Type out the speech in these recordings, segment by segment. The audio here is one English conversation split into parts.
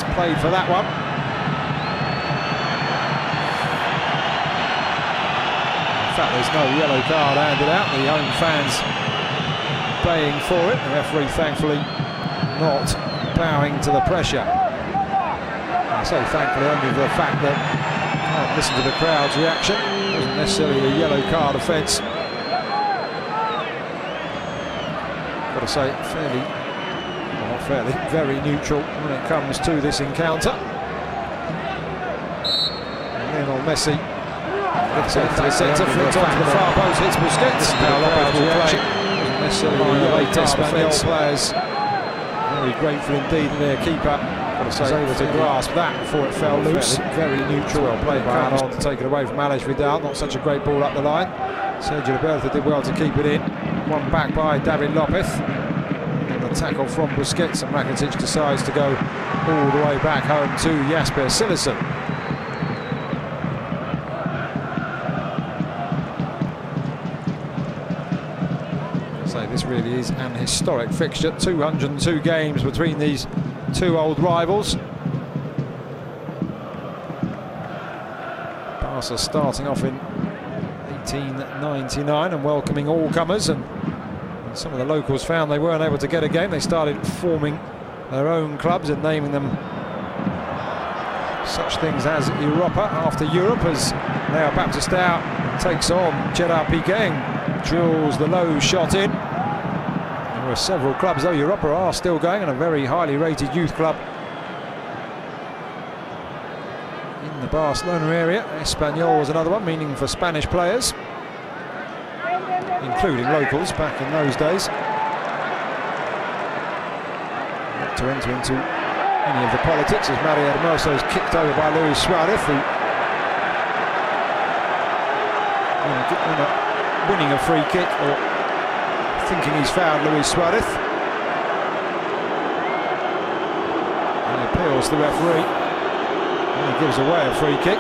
He's played for that one. In fact, there's no yellow card handed out. The home fans baying for it. The referee thankfully not bowing to the pressure. I say thankfully only for the fact that, listen to the crowd's reaction. It wasn't necessarily a yellow card offence. Got to say, very neutral when it comes to this encounter. And Lionel Messi gets it into the centre, flicked onto the far post, hits Busquets. Now Lopez will play. Wasn't necessarily the late Espanyol players. Very grateful indeed that their keeper was able to grasp that before it fell loose. Very neutral. Well played by Aron to take it away from Alex Vidal. Not such a great ball up the line. Sergio Roberto did well to keep it in. One back by David Lopez. And the tackle from Busquets, and Rakitic decides to go all the way back home to Jasper Cillessen. So this really is an historic fixture. 202 games between these two old rivals. Barca starting off in 1899 and welcoming all comers, and some of the locals found they weren't able to get a game. They started forming their own clubs and naming them such things as Europa after Europe, as Leo Baptistao takes on Gerard Piqué and drills the low shot in. There were several clubs, though. Europa are still going, and a very highly rated youth club in the Barcelona area. Espanyol was another one, meaning for Spanish players, including locals back in those days. Not to enter into any of the politics, as Mario Hermoso is kicked over by Luis Suarez, who winning a free kick, or thinking he's fouled Luis Suarez. And he appeals to the referee, and he gives away a free kick.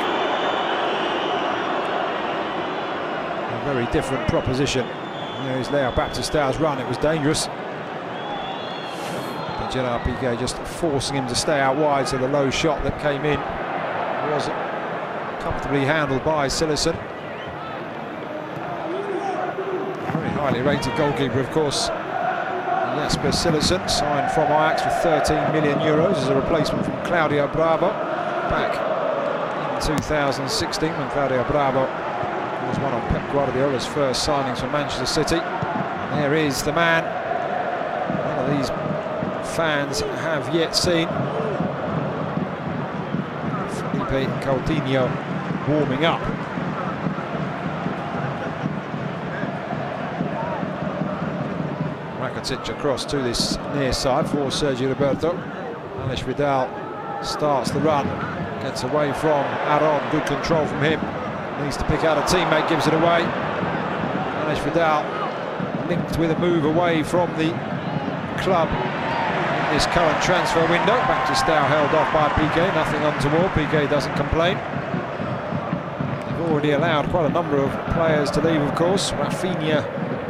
A very different proposition. There's Leo Baptistao's run, it was dangerous. But Gerard Piqué just forcing him to stay out wide, so the low shot that came in was comfortably handled by Cillessen. Highly rated goalkeeper, of course, Jasper Cillessen, signed from Ajax for 13 million euros as a replacement from Claudio Bravo back in 2016, when Claudio Bravo was one of Pep Guardiola's first signings for Manchester City. And there is the man none of these fans have yet seen, Felipe Coutinho, warming up. Rakitic across to this near side for Sergio Roberto. Alex Vidal starts the run, gets away from Aron, good control from him, needs to pick out a teammate, gives it away. Alex Vidal linked with a move away from the club in this current transfer window. Baptistao held off by Piqué, nothing untoward. Piqué doesn't complain. They've already allowed quite a number of players to leave, of course. Rafinha,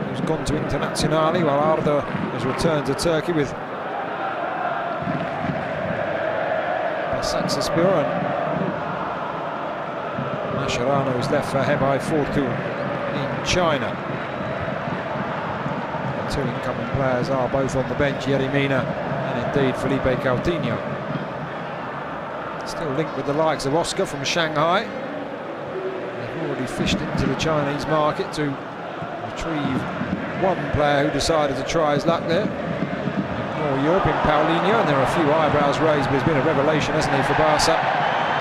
who's gone to Internazionale, while Arda has returned to Turkey with Başakşehir, and Mascherano is left for Hebei Fortun in China. The two incoming players are both on the bench, Yeremina and indeed Felipe Coutinho. Still linked with the likes of Oscar from Shanghai. They've already fished into the Chinese market to retrieve one player who decided to try his luck there. More Europe in Paulinho, and there are a few eyebrows raised, but he's been a revelation, hasn't he, for Barca.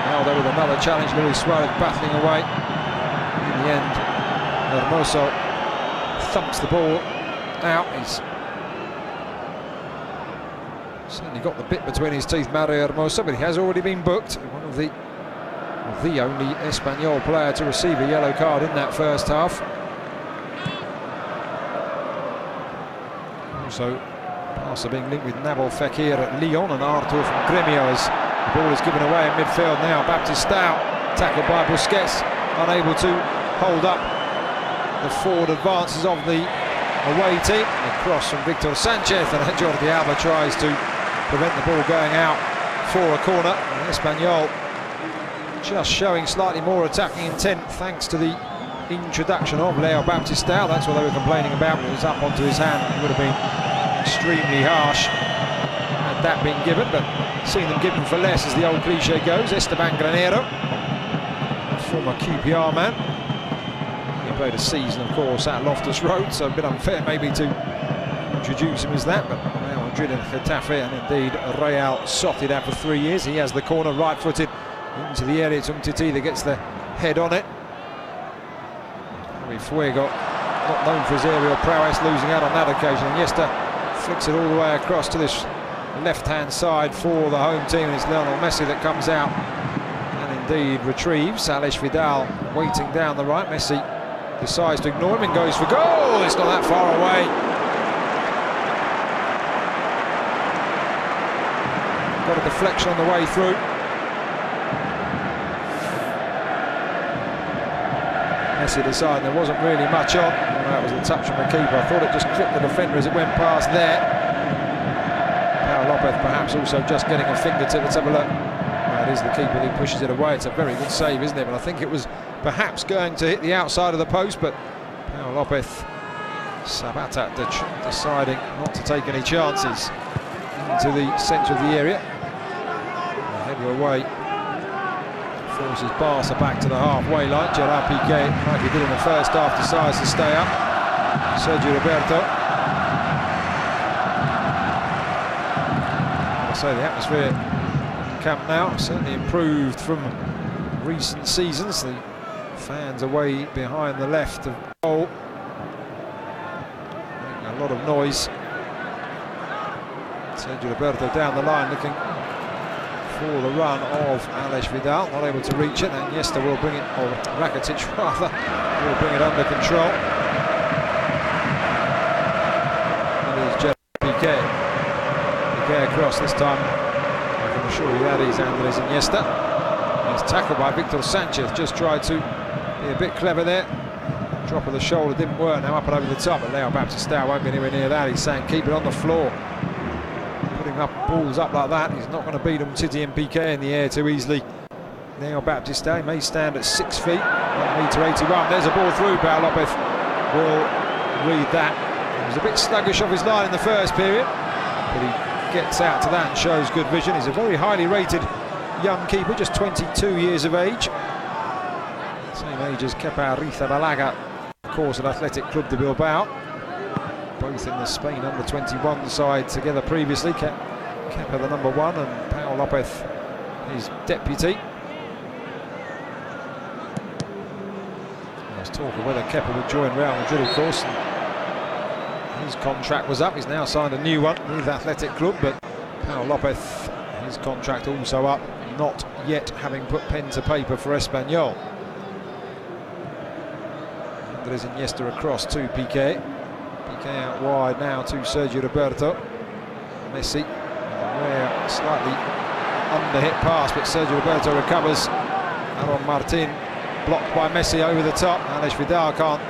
Now there with another challenge, Luis Suarez battling away. In the end, Hermoso thumps the ball out. He's certainly got the bit between his teeth, Mario Hermoso, but he has already been booked. One of the only Espanyol player to receive a yellow card in that first half. Also, Barca being linked with Nabil Fekir at Lyon and Arthur from Grêmio, as the ball is given away in midfield now. Baptistao, tackled by Busquets, unable to hold up the forward advances of the away team. A cross from Victor Sanchez, and Jordi Alba tries to prevent the ball going out for a corner. Espanyol just showing slightly more attacking intent thanks to the introduction of Leo Baptistao. That's what they were complaining about. It was up onto his hand. It would have been extremely harsh had that been given, but seeing them given for less, as the old cliche goes. Esteban Granero, former QPR man. He played a season, of course, at Loftus Road, so a bit unfair maybe to introduce him as that, but Real Madrid and Getafe, and indeed Real Sociedad for 3 years. He has the corner, right-footed into the area. It's Umtiti that gets the head on it. Fuego, not known for his aerial prowess, losing out on that occasion. Iniesta flicks it all the way across to this left-hand side for the home team, and it's Lionel Messi that comes out and indeed retrieves. Alex Vidal waiting down the right. Messi decides to ignore him and goes for goal. It's not that far away. Got a deflection on the way through. Messi decided there wasn't really much on. That was a touch from the keeper. I thought it just clipped the defender as it went past there. Pau Lopez perhaps also just getting a fingertip. Let's have a look. That is the keeper who pushes it away. It's a very good save, isn't it? But I think it was perhaps going to hit the outside of the post, but Pau Lopez, Sabata deciding not to take any chances into the centre of the area. Header away. Forces Barca back to the halfway line. Gerard Piqué, like he did in the first half, decides to stay up. Sergio Roberto. I'll say the atmosphere in Camp Nou certainly improved from recent seasons. The fans away behind the left of goal, making a lot of noise. Sergio Roberto down the line looking for the run of Alex Vidal, not able to reach it, and Iniesta will bring it, or Rakitic rather, will bring it under control. And it's Gerard Piqué. Piqué across this time. I can assure you that is Andres Iniesta. He's tackled by Victor Sanchez, just tried to be a bit clever there. Drop of the shoulder didn't work, now up and over the top, but Leo Baptistao won't be anywhere near that. He's saying keep it on the floor. Up balls up like that, he's not going to beat Umtiti and Piqué in the air too easily. Now Baptistao may stand at 6 feet, 1m81. There's a ball through. Pau Lopez will read that. He was a bit sluggish off his line in the first period, but he gets out to that and shows good vision. He's a very highly rated young keeper, just 22 years of age, same age as Kepa Arrizabalaga, of course, at Athletic Club de Bilbao, both in the Spain under-21 side together previously. Kepa the number 1 and Pau Lopez his deputy. There was talk of whether Kepa would join Real Madrid, of course. His contract was up. He's now signed a new one with Athletic Club, but Pau Lopez, his contract also up, not yet having put pen to paper for Espanyol. Andres Iniesta across to Piqué. Piqué out wide now to Sergio Roberto. Messi, a slightly under-hit pass, but Sergio Roberto recovers. Aaron Martin blocked by Messi over the top. Alex Vidal can't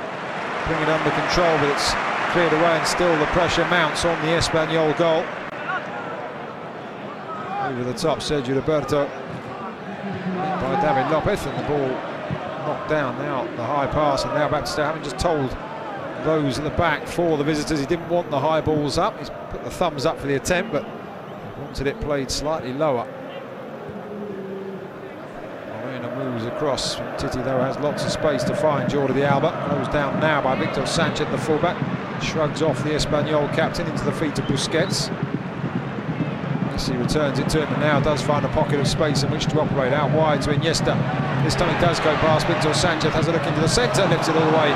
bring it under control, but it's cleared away, and still the pressure mounts on the Espanyol goal. Over the top, Sergio Roberto by David Lopez, and the ball knocked down. Now the high pass, and now Baptistao having just told those at the back for the visitors he didn't want the high balls up. He's put the thumbs up for the attempt, but wanted it played slightly lower. Moreno moves across. Titi, though, has lots of space to find Jordi Alba. Goes down now by Victor Sanchez, the fullback. Shrugs off the Espanyol captain into the feet of Busquets. Messi returns it to him and now does find a pocket of space in which to operate. Out wide to Iniesta. This time it does go past Victor Sanchez, has a look into the centre, lifts it all the way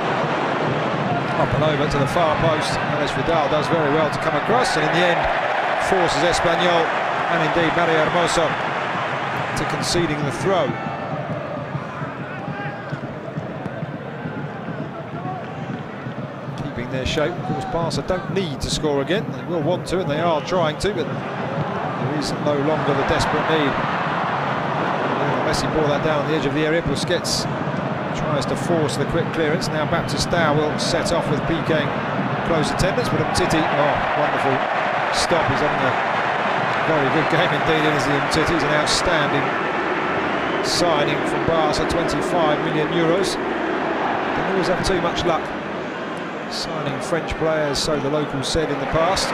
up and over to the far post. Alex Vidal does very well to come across, and in the end forces Espanyol and indeed Mario Hermoso to conceding the throw. Keeping their shape. Of course, Barca don't need to score again. They will want to, and they are trying to, but there is no longer the desperate need. Messi ball that down on the edge of the area. Busquets tries to force the quick clearance. Now Baptistao will set off with Piqué close attendance, but Umtiti, wonderful stop. He's having a Very good game indeed, isn't he? He's an outstanding signing from Barca, 25 million euros. Don't always have too much luck signing French players, so the locals said in the past.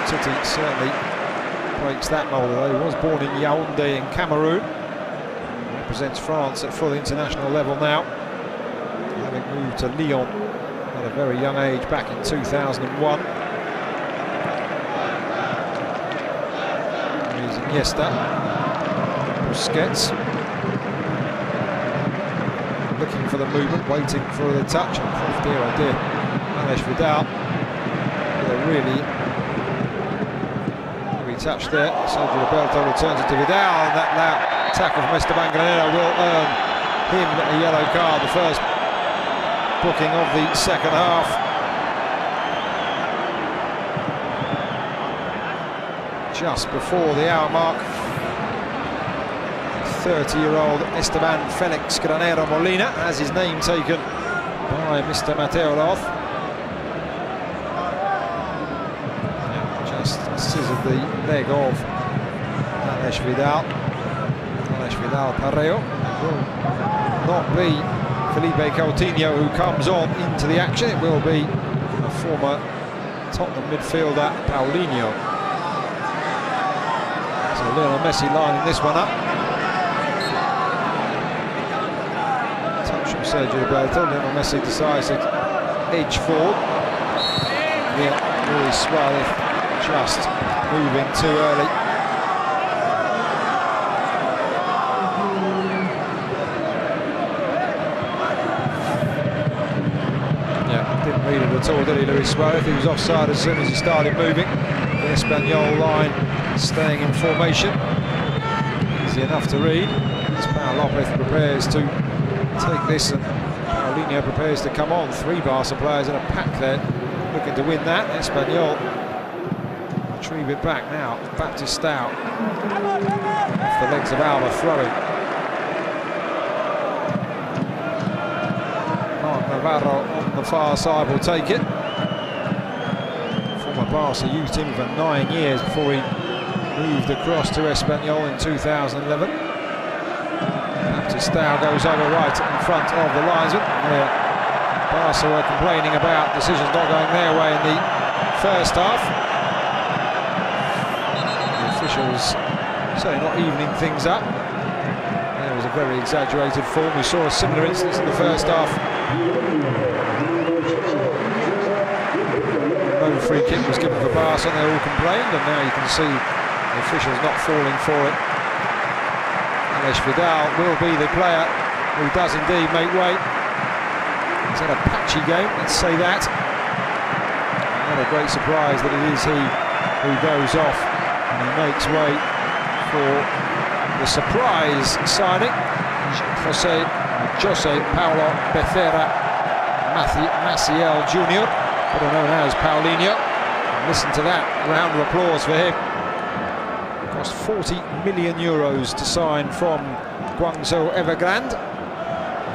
Titi certainly breaks that mould, though. He was born in Yaoundé in Cameroon. Represents France at full international level now, having moved to Lyon at a very young age back in 2001. Here's Iniesta, Busquets, looking for the movement, waiting for the touch. Oh dear, oh dear. Alex Vidal, really heavy touch there. Sergio Roberto returns it to Vidal, and that tackle from Esteban Granero will earn him a yellow card, the first booking of the second half. Just before the hour mark, 30-year-old Esteban Felix Granero Molina has his name taken by Mr. Mateo Roth. Just scissored the leg of Alex Vidal. Alex Vidal Parreo. It will not be Felipe Coutinho who comes on into the action. It will be a former Tottenham midfielder, Paulinho. So Lionel Messi lining this one up. Touch from Sergio Roberto. Lionel Messi decides to edge forward. Luis Suarez just moving too early. Didn't read it at all, did he, Luis Suarez? He was offside as soon as he started moving. The Espanyol line staying in formation. Easy enough to read. As Pau Lopez prepares to take this, and Paulinho prepares to come on. Three Barca players in a pack there, looking to win that. Espanyol retrieve it back now. Baptistao off the legs of Alba, throwing. Navarro on the far side will take it. Former Barca youth team for 9 years before he moved across to Espanyol in 2011. Baptistao goes over right in front of the linesman. Barca were complaining about decisions not going their way in the first half. The officials certainly not evening things up. There was a very exaggerated form. We saw a similar instance in the first half. No free kick was given for Barca, and they all complained, and now you can see the officials not falling for it. Alex Vidal will be the player who does indeed make way. He's had a patchy game, let's say that. Not a great surprise that it is he who goes off, and he makes way for the surprise signing. Jose Paulo Becerra Maciel Jr., better known as Paulinho. And listen to that round of applause for him. It cost 40 million euros to sign from Guangzhou Evergrande.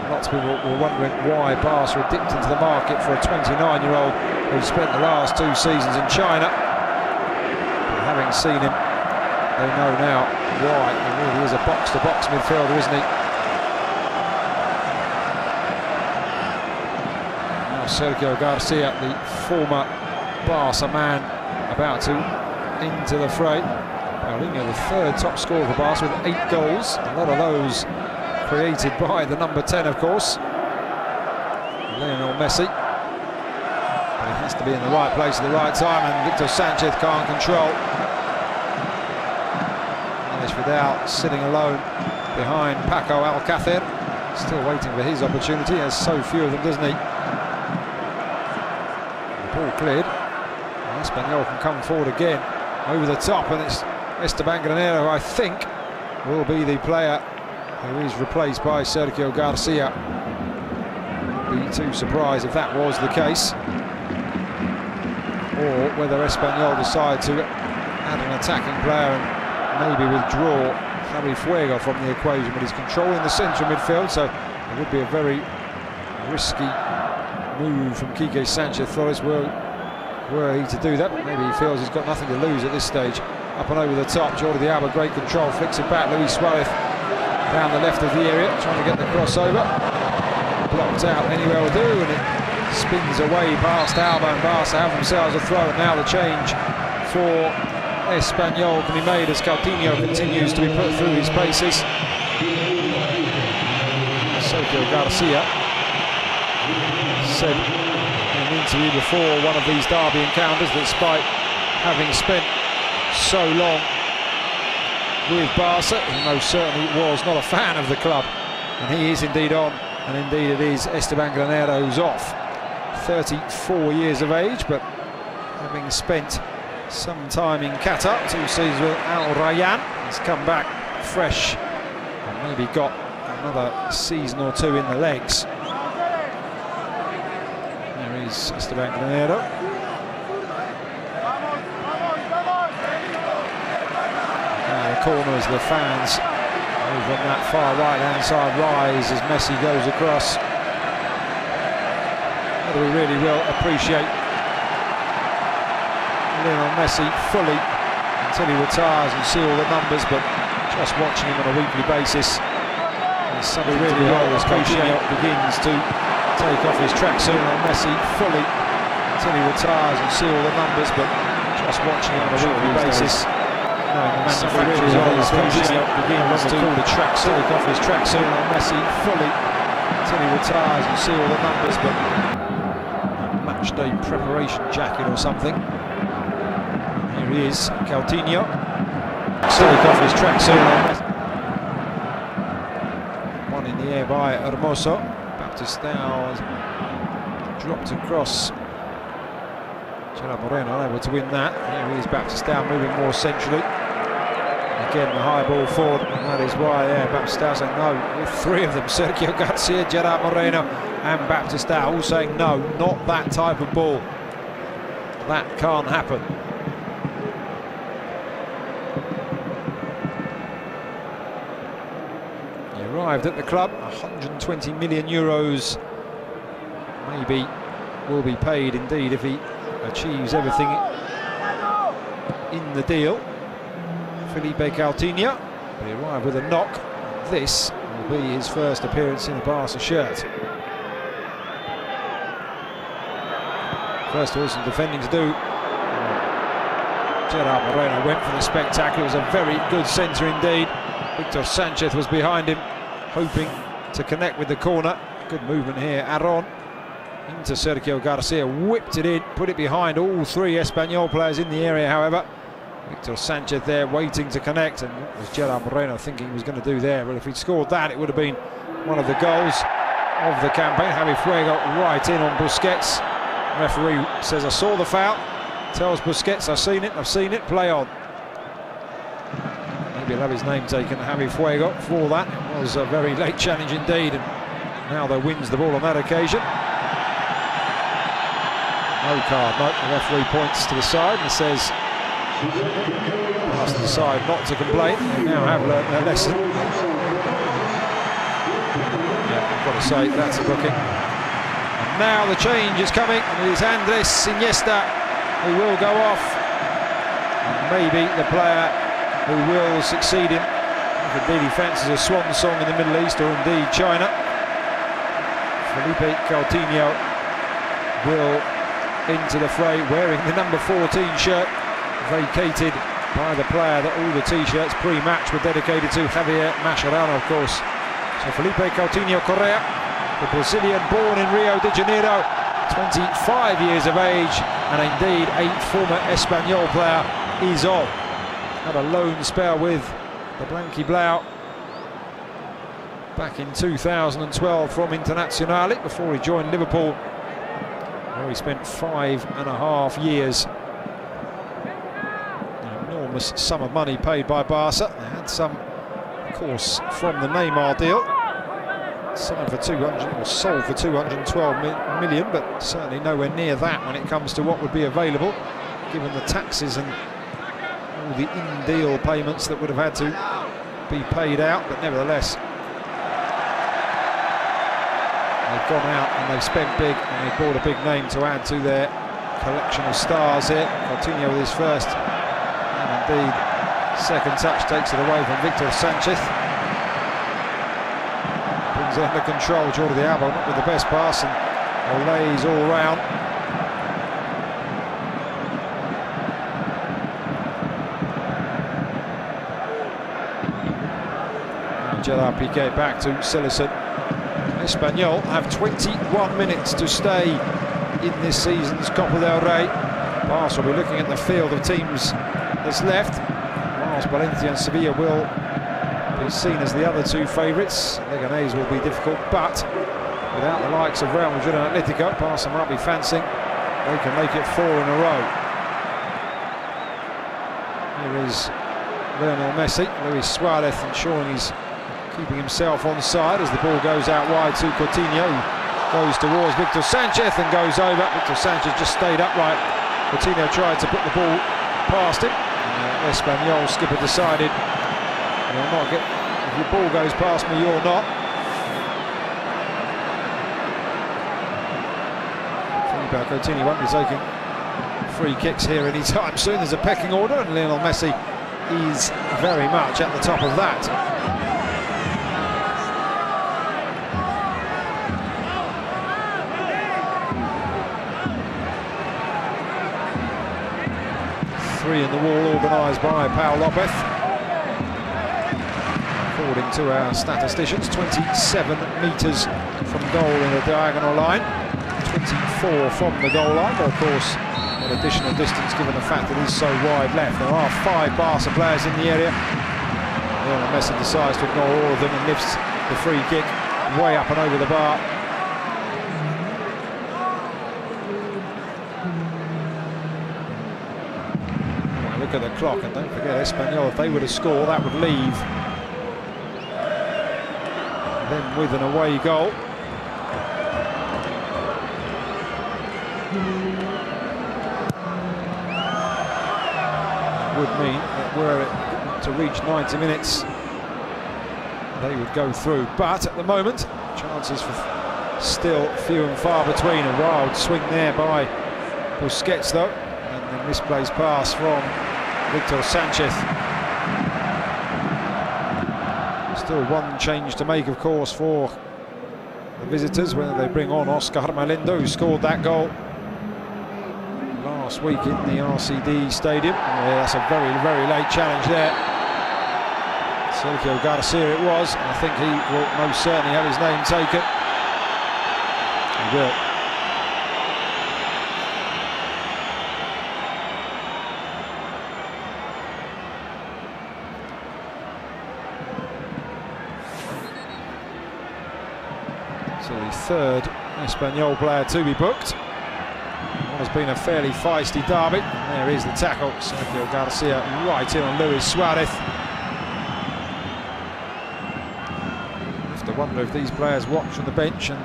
Lots of people were wondering why Barca had dipped into the market for a 29-year-old who spent the last 2 seasons in China. But having seen him, they know now why. He really is a box-to-box midfielder, isn't he? Sergio Garcia, the former Barca man, about to into the fray. Paulinho, the third top scorer for Barca with 8 goals. A lot of those created by the number 10, of course, Lionel Messi. But he has to be in the right place at the right time, and Victor Sanchez can't control. Alex Vidal sitting alone behind Paco Alcácer, still waiting for his opportunity. He has so few of them, doesn't he? Ball cleared. Espanyol can come forward again over the top, and it's Esteban Granero, I think, will be the player who is replaced by Sergio Garcia. Be too surprised if that was the case, or whether Espanyol decide to add an attacking player and maybe withdraw Javi Fuego from the equation, but he's controlling the central midfield, so it would be a very risky move from Quique Sanchez Flores. Will were he to do that, but maybe he feels he's got nothing to lose at this stage. Up and over the top, Jordi Alba, great control, flicks it back. Luis Suarez down the left of the area, trying to get the crossover. Blocked out anywhere will do, and it spins away past Alba, and Barca have themselves a throw. And now the change for Espanyol can be made as Coutinho continues to be put through his paces. Sergio Garcia said in an interview before one of these derby encounters that despite having spent so long with Barca, he most certainly was not a fan of the club, and he is indeed on, and indeed it is Esteban Granero who's off. 34 years of age, but having spent some time in Qatar, 2 seasons with Al Rayyan, he's come back fresh and maybe got another season or 2 in the legs. There is Esteban Granero. Now the corners, the fans over on that far right hand side rise as Messi goes across. We really will appreciate Lionel Messi fully until he retires and see all the numbers, but just watching him on a weekly basis, somebody really well appreciate begins to take off his tracksuit. Lionel Messi fully until he retires and see all the numbers, but just watching him on a weekly basis, knowing the manufacturers of his tracksuit begins to take off his tracksuit. Lionel Messi fully until he retires and see all the numbers, but match day preparation jacket or something. Here he is, Coutinho. Take off his tracksuit. One in the air by Hermoso. Baptistao has dropped across. Gerard Moreno unable to win that. Here he is, Baptistao moving more centrally. Again, the high ball forward, and that is why Baptistao saying no. With 3 of them, Sergio Garcia, Gerard Moreno and Baptistao all saying no, not that type of ball. That can't happen. He arrived at the club, 120 million euros maybe will be paid indeed if he achieves everything in the deal. Felipe Coutinho, but he arrived with a knock. This will be his first appearance in a Barca shirt. First of all, some defending to do. Gerard Moreno went for the spectacle. It was a very good centre indeed. Victor Sanchez was behind him, hoping to connect with the corner. Good movement here. Aron into Sergio Garcia, whipped it in, put it behind all 3 Espanyol players in the area, however. Victor Sanchez there waiting to connect, and what was Gerard Moreno thinking he was going to do there? Well, if he'd scored that, it would have been one of the goals of the campaign. Javi Fuego right in on Busquets. Referee says, I saw the foul. Tells Busquets, I've seen it, play on. Maybe he'll have his name taken, Javi Fuego, for that. It was a very late challenge indeed, and now they wins the ball on that occasion. No card, no. The referee points to the side and says, pass to the side not to complain. They now have learnt their lesson. Yeah, I've got to say, that's a booking. And now the change is coming, and it is Andres Iniesta who will go off. And maybe the player who will succeed him, if indeed he fancies a swan song in the Middle East or indeed China. Felipe Coutinho will into the fray, wearing the number 14 shirt, vacated by the player that all the t-shirts pre-match were dedicated to, Javier Mascherano, of course. So Felipe Coutinho Correa, the Brazilian born in Rio de Janeiro, 25 years of age, and indeed a former Espanyol player, is on. Had a loan spell with the Blanquiblau back in 2012 from Internazionale before he joined Liverpool, where he spent 5.5 years. An enormous sum of money paid by Barca. They had some, of course, from the Neymar deal. Signed for 200 or sold for 212 million, but certainly nowhere near that when it comes to what would be available, given the taxes and all the in-deal payments that would have had to be paid out. But nevertheless, they've gone out and they've spent big, and they've bought a big name to add to their collection of stars here. Coutinho with his first and indeed second touch takes it away from Victor Sanchez. Brings it under control. Jordi Alba not with the best pass and lays all round. Gerard Piqué back to Silicon. Espanyol have 21 minutes to stay in this season's Copa del Rey. Barca will be looking at the field of teams that's left, whilst Valencia and Sevilla will be seen as the other two favourites. Leganés will be difficult, but without the likes of Real Madrid and Atletico, Barca might be fancying they can make it 4 in a row. Here is Lionel Messi. Luis Suarez ensuring he's keeping himself on side as the ball goes out wide to Coutinho, who goes towards Victor Sanchez and goes over. Victor Sanchez just stayed upright. Coutinho tried to put the ball past him. Espanyol skipper decided, "You'll not get, if your ball goes past me, you're not." Coutinho won't be taking free kicks here anytime soon. There's a pecking order, and Lionel Messi is very much at the top of that. Three in the wall organised by Pau Lopez. According to our statisticians, 27 metres from goal in a diagonal line, 24 from the goal line, but of course an additional distance given the fact that it is so wide left. There are 5 Barca players in the area. Lionel Messi decides to ignore all of them and lifts the free kick way up and over the bar. Look at the clock, and don't forget Espanyol, if they were to score, that would leave them with an away goal. That would mean that were it to reach 90 minutes, they would go through. But at the moment, chances for still few and far between. A wild swing there by Busquets, though, and the misplaced pass from Victor Sanchez. Still one change to make, of course, for the visitors, whether they bring on Oscar Malindo, who scored that goal last week in the RCD Stadium. Yeah, that's a very, very late challenge there. Sergio Garcia it was, and I think he will most certainly have his name taken. He will. So the third Espanyol player to be booked. What has been a fairly feisty derby. There is the tackle. Sergio Garcia right in on Luis Suarez. You have to wonder if these players watch from the bench, and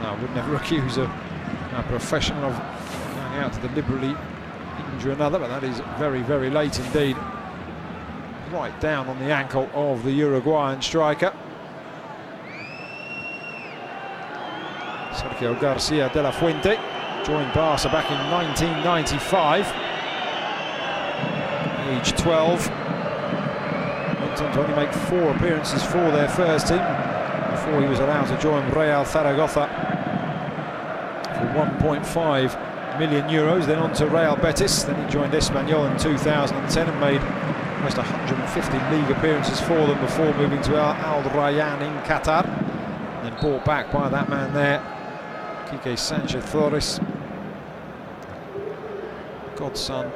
I would never accuse a professional of going out to deliberately injure another, but that is very, very late indeed. Right down on the ankle of the Uruguayan striker. Sergio Garcia de la Fuente joined Barca back in 1995, age 12. Went on to only make 4 appearances for their first team before he was allowed to join Real Zaragoza for 1.5 million euros. Then on to Real Betis. Then he joined Espanyol in 2010 and made almost 150 league appearances for them before moving to Al Rayyan in Qatar. And then brought back by that man there, Quique Sanchez Flores, godson